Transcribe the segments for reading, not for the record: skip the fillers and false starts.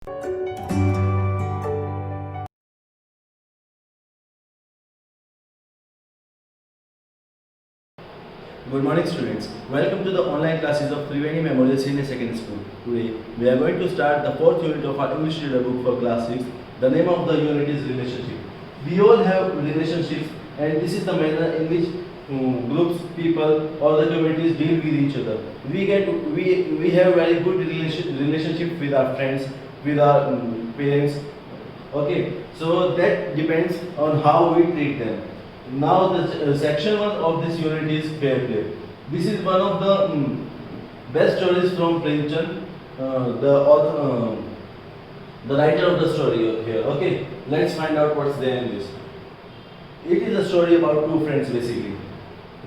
Good morning students. Welcome to the online classes of Triveni Memorial Senior Secondary School. Today we are going to start the fourth unit of our English reader book for class 6. The name of the unit is relationship. We all have relationships and this is the manner in which groups, people or the communities deal with each other. We have very good relationship with our friends, with our parents. Okay, so that depends on how we treat them. Now the section 1 of this unit is fair play. This is one of the best stories from Premchand, the author, the writer of the story here. Okay, let's find out what's there in this. It is a story about two friends basically.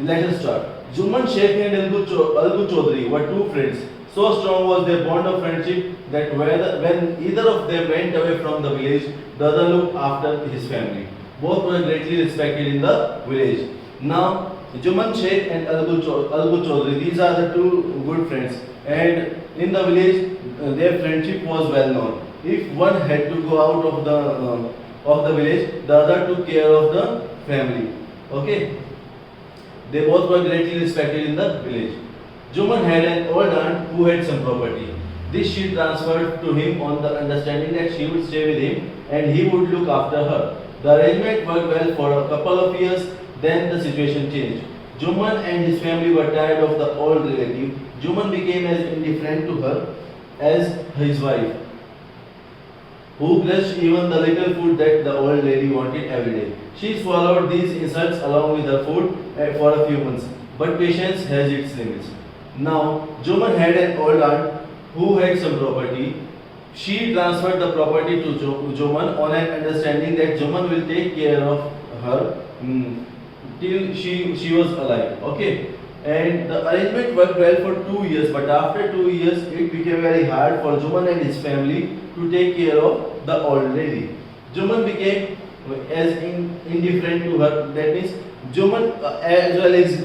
Let us start. Juman Sheikh and Algu Chaudhary were two friends. So strong was their bond of friendship that when either of them went away from the village, the other looked after his family. Both were greatly respected in the village. Now, Juman Sheikh and Algu Chaudhary, these are the two good friends. And in the village, their friendship was well known. If one had to go out of the village, the other took care of the family. Okay? They both were greatly respected in the village. Juman had an old aunt who had some property. This she transferred to him on the understanding that she would stay with him and he would look after her. The arrangement worked well for a couple of years, then the situation changed. Juman and his family were tired of the old relative. Juman became as indifferent to her as his wife, who grudged even the little food that the old lady wanted every day. She swallowed these insults along with her food for a few months, but patience has its limits. Now, Juman had an old aunt who had some property. She transferred the property to Juman on an understanding that Juman will take care of her till she was alive. Okay. And the arrangement worked well for 2 years, but after 2 years it became very hard for Juman and his family to take care of the old lady. Juman became as indifferent to her. That means Juman as well as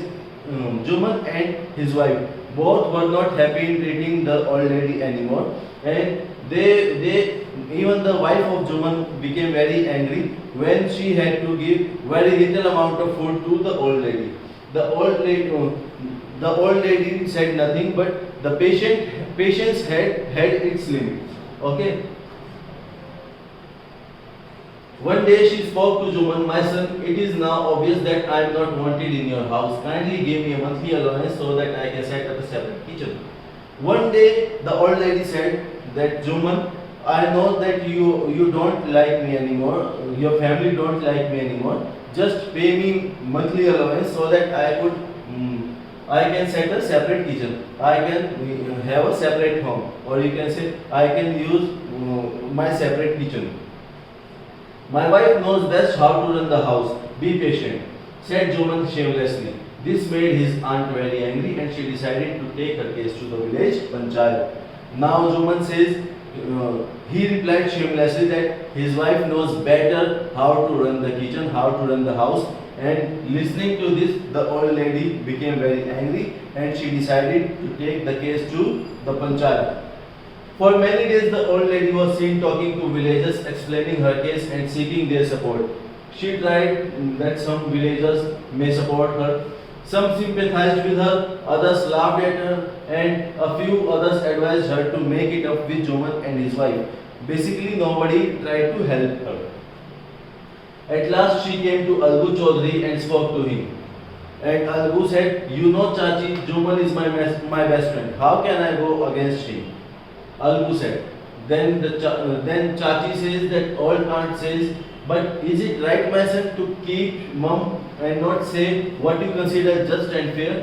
Juman and his wife both were not happy in treating the old lady anymore, and they even the wife of Juman became very angry when she had to give very little amount of food to the old lady. The old lady said nothing, but the patience had its limits. Okay. One day she spoke to Juman, "My son, it is now obvious that I am not wanted in your house. Kindly give me a monthly allowance so that I can set up a separate kitchen." One day the old lady said that, "Juman, I know that you don't like me anymore, your family don't like me anymore. Just pay me monthly allowance so that I can set a separate kitchen. I can have a separate home, or you can say I can use my separate kitchen. My wife knows best how to run the house. Be patient," said Juman shamelessly. This made his aunt very angry and she decided to take her case to the village panchayat. Now Juman says he replied shamelessly that his wife knows better how to run the kitchen, how to run the house, and listening to this the old lady became very angry and she decided to take the case to the panchayat. For many days the old lady was seen talking to villagers, explaining her case and seeking their support. She tried that some villagers may support her. Some sympathized with her, others laughed at her, and a few others advised her to make it up with Juman and his wife. Basically, nobody tried to help her. At last, she came to Algu Chaudhary and spoke to him. And Algu said, "You know, Chachi, Juman is my best friend. How can I go against him?" Algu said. Then Chachi says that old aunt says, "But is it right, my son, to keep mum and not say what you consider just and fair?"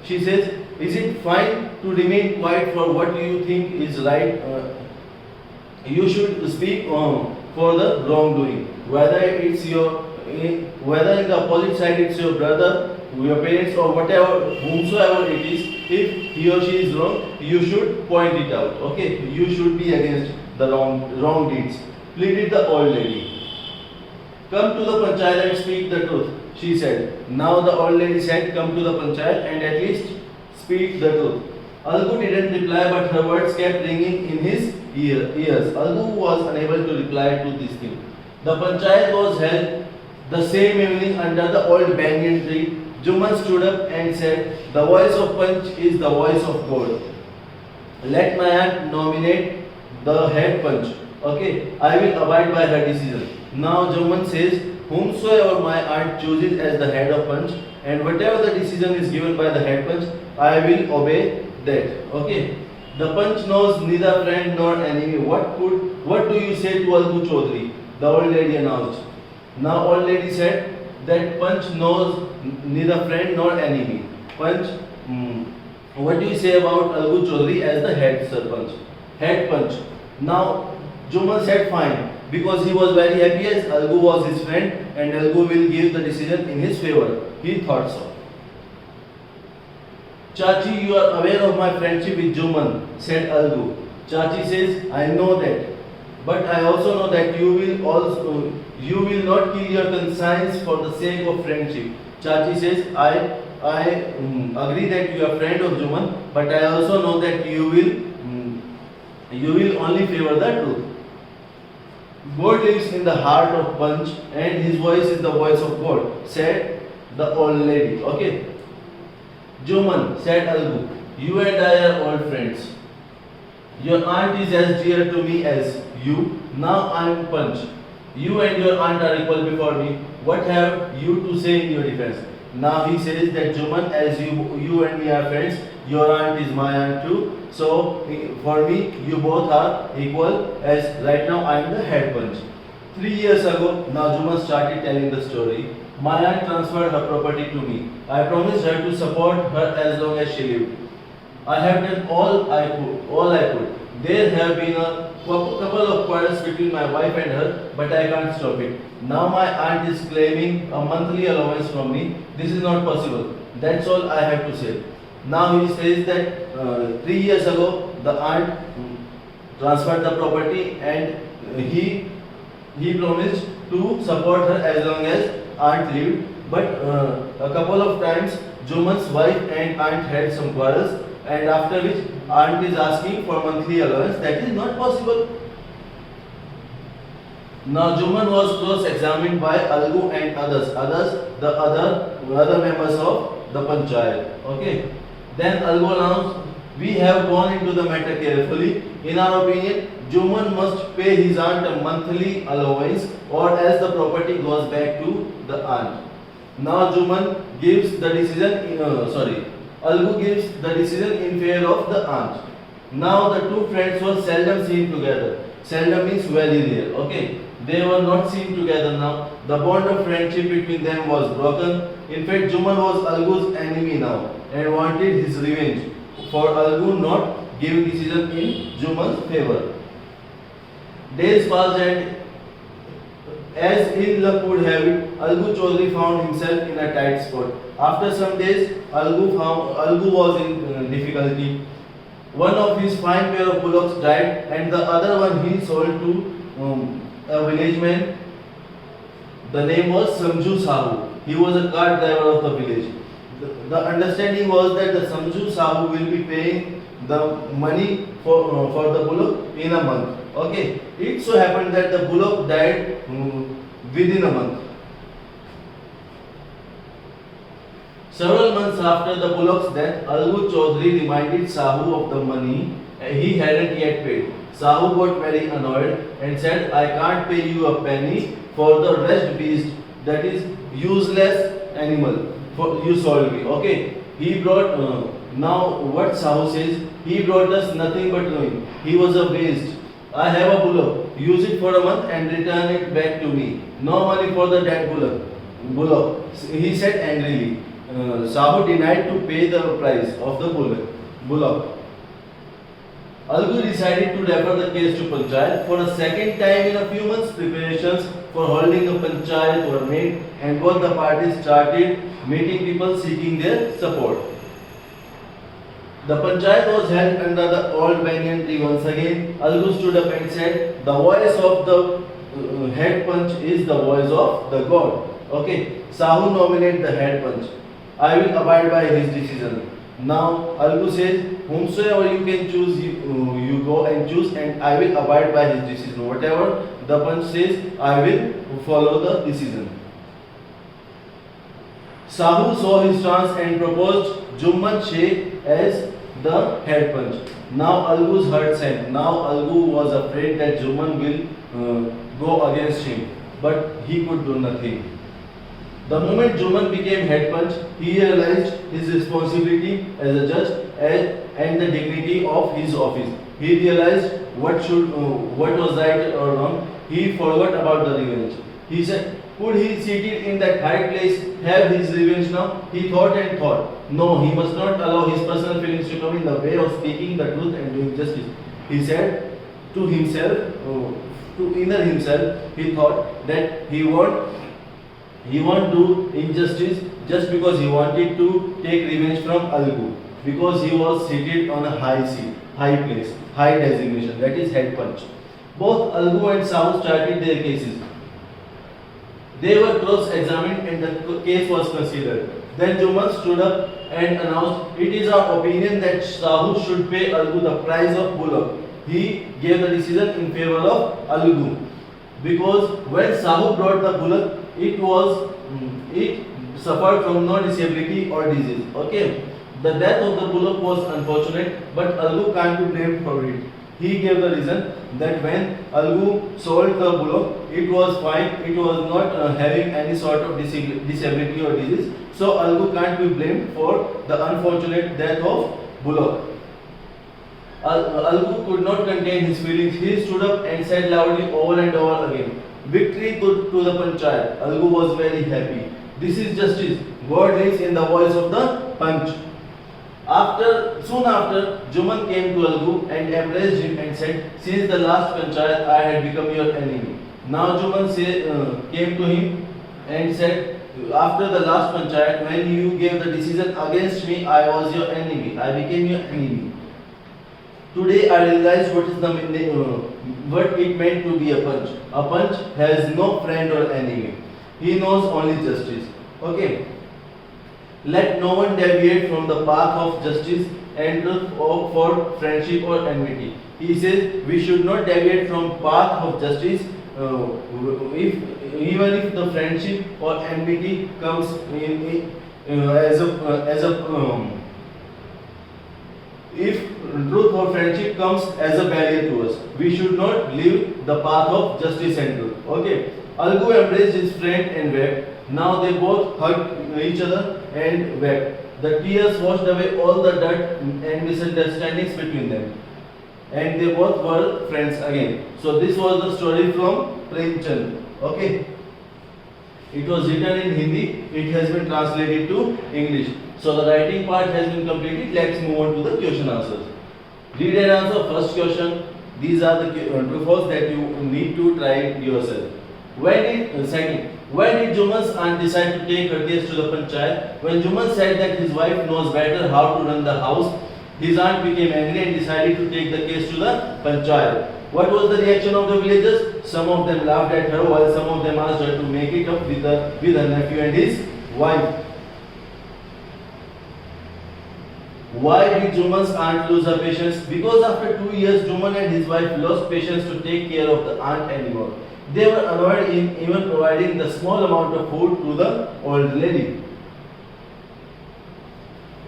She says, "Is it fine to remain quiet for what you think is right? You should speak for the wrongdoing. Whether in the opposite side it's your brother, your parents, or whomsoever it is, if he or she is wrong, you should point it out. Okay, you should be against the wrong deeds," pleaded the old lady. "Come to the panchayat and speak the truth," she said. Now the old lady said, "Come to the panchayat and at least speak the truth." Algu didn't reply, but her words kept ringing in his years. Algu was unable to reply to this thing. The panchayat was held the same evening under the old banyan tree. Juman stood up and said, "The voice of Panch is the voice of God. Let my aunt nominate the head Panch. Okay, I will abide by her decision." Now Juman says, "Whomsoever my aunt chooses as the head of Panch, and whatever the decision is given by the head Panch, I will obey that." Okay. The Panch knows neither friend nor enemy. What do you say to Algu Chaudhary? The old lady announced. Now old lady said that Panch knows neither friend nor enemy. Panch, what do you say about Algu Chaudhary as the head Sarpanch? Head Panch. Now Juman said fine, because he was very happy as Algu was his friend and Algu will give the decision in his favor. He thought so. "Chachi, you are aware of my friendship with Juman," said Algu. Chachi says, "I know that, but I also know that you will not kill your conscience for the sake of friendship." Chachi says, I agree that you are friend of Juman, but I also know that you will only favor the truth. God lives in the heart of Panch and his voice is the voice of God, said the old lady. Okay. "Juman," said Algu, "you and I are old friends. Your aunt is as dear to me as you. Now I am Panch. You and your aunt are equal before me. What have you to say in your defense?" Now he says that Juman, as you and me are friends, your aunt is my aunt too. So for me, you both are equal, as right now I am the head Panch. 3 years ago, now Juman started telling the story. My aunt transferred her property to me. I promised her to support her as long as she lived. I have done all I could. There have been a couple of quarrels between my wife and her, but I can't stop it. Now my aunt is claiming a monthly allowance from me. This is not possible. That's all I have to say. Now he says that 3 years ago the aunt transferred the property and he promised to support her as long as aunt lived, but a couple of times Juman's wife and aunt had some quarrels, and after which aunt is asking for monthly allowance. That is not possible. Now Juman was cross-examined by Algu and the other members of the panchayat. Okay. Then Algu announced, "We have gone into the matter carefully. In our opinion, Juman must pay his aunt a monthly allowance, or else the property goes back to the aunt." Now Juman gives the decision. Algu gives the decision in favor of the aunt. Now the two friends were seldom seen together. Seldom means very rare. Okay, they were not seen together now. The bond of friendship between them was broken. In fact, Juman was Algu's enemy now and wanted his revenge for Algu not giving decision in Juman's favor. Days passed and as ill luck would have it, Algu Chaudhary found himself in a tight spot. After some days, Algu was in difficulty. One of his fine pair of bullocks died and the other one he sold to a village man. The name was Samju Sahu. He was a cart driver of the village. The understanding was that the Samju Sahu will be paying the money for the bullock in a month. Okay, it so happened that the bullock died within a month. Several months after the bullock's death, Algu Chaudhary reminded Sahu of the money he hadn't yet paid. Sahu got very annoyed and said, "I can't pay you a penny for the wretched beast, that is useless animal, for you sold me." Okay, he brought now what Sahu says, "He brought us nothing but ruin. He was a waste. I have a bullock. Use it for a month and return it back to me. No money for the dead bullock," he said angrily. Sahu denied to pay the price of the bullock. Algu decided to refer the case to Panchayat. For a second time in a few months, preparations for holding a Panchayat were made and both the parties started meeting people seeking their support. The Panchayat was held under the old banyan tree once again. Algu stood up and said, "The voice of the head Panch is the voice of the God." Okay, Sahu nominated the head Panch. "I will abide by his decision." Now Algu says, whomsoever you can choose, you go and choose, and I will abide by his decision. Whatever the punch says, I will follow the decision. Sahu saw his chance and proposed Jumman Sheikh as the head punch. Now Algu's heart sank. Now Algu was afraid that Jumman will go against him, but he could do nothing. The moment Jumman became head punch, he realized his responsibility as a judge and the dignity of his office. He realized what was right or wrong. He forgot about the revenge. He said, could he seated in that high place have his revenge now? He thought and thought. No, he must not allow his personal feelings to come in the way of speaking the truth and doing justice. He said to himself, to inner himself, he thought that he won't do injustice just because he wanted to take revenge from Algu, because he was seated on a high seat, high place, high designation, that is head punch. Both Algu and Sahu started their cases. They were cross-examined and the case was considered. Then Jumman stood up and announced, it is our opinion that Sahu should pay Algu the price of bullock. He gave the decision in favor of Algu, because when Sahu brought the bullock, it suffered from no disability or disease. Okay, the death of the bullock was unfortunate, but Algu can't be blamed for it. He gave the reason that when Algu sold the bullock, it was fine, it was not having any sort of disability or disease, so Algu can't be blamed for the unfortunate death of bullock. Algu could not contain his feelings. He stood up and said loudly over and over again, victory to the panchayat. Algu was very happy. This is justice. God lives in the voice of the punch. Soon after, Jumman came to Algu and embraced him and said, since the last panchayat I had become your enemy. Now Jumman came to him and said, after the last panchayat, when you gave the decision against me, I was your enemy. I became your enemy. Today I realized what it meant to be a punch. A punch has no friend or enemy. He knows only justice. Okay. Let no one deviate from the path of justice and truth for friendship or enmity. He says we should not deviate from path of justice even if the friendship or enmity comes if truth or friendship comes as a barrier to us. We should not leave the path of justice and truth. Okay. Algu embraced his friend and wept. Now they both hugged each other and wept. The tears washed away all the dirt and misunderstandings between them. And they both were friends again. So this was the story from Premchand. Okay. It was written in Hindi. It has been translated to English. So the writing part has been completed. Let's move on to the question answers. Read and answer first question. These are the true false that you need to try it yourself. When did Jumman's aunt decide to take her case to the panchayat? When Jumman said that his wife knows better how to run the house, his aunt became angry and decided to take the case to the panchayat. What was the reaction of the villagers? Some of them laughed at her while some of them asked her to make it up with her nephew and his wife. Why did Jumman's aunt lose her patience? Because after 2 years, Jumman and his wife lost patience to take care of the aunt anymore. They were annoyed in even providing the small amount of food to the old lady.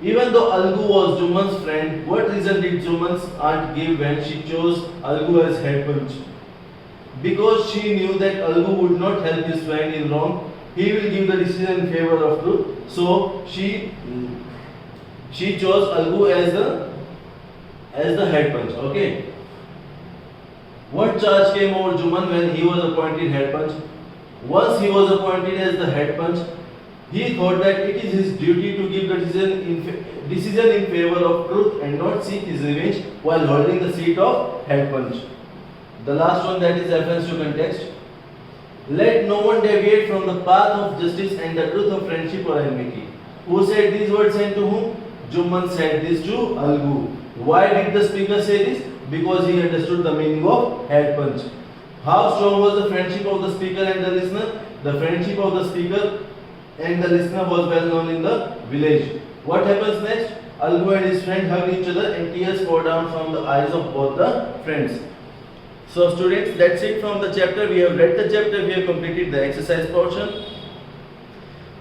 Even though Algu was Jumman's friend, what reason did Jumman's aunt give when she chose Algu as head punch? Because she knew that Algu would not help his friend in wrong, he will give the decision in favor of truth. So she chose Algu as the head punch. Okay. What charge came over Jumman when he was appointed head punch? Once he was appointed as the head punch, he thought that it is his duty to give the decision in favor of truth and not seek his revenge while holding the seat of head punch. The last one, that is reference to context. Let no one deviate from the path of justice and the truth of friendship or enmity. Who said these words and to whom? Jumman said this to Algu. Why did the speaker say this? Because he understood the meaning of head punch. How strong was the friendship of the speaker and the listener? The friendship of the speaker and the listener was well known in the village. What happens next? Algu and his friend hugged each other and tears poured down from the eyes of both the friends. So students, that's it from the chapter. We have read the chapter, we have completed the exercise portion.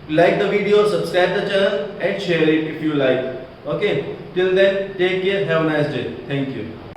Like the video, subscribe the channel and share it if you like. Okay, till then, take care, have a nice day. Thank you.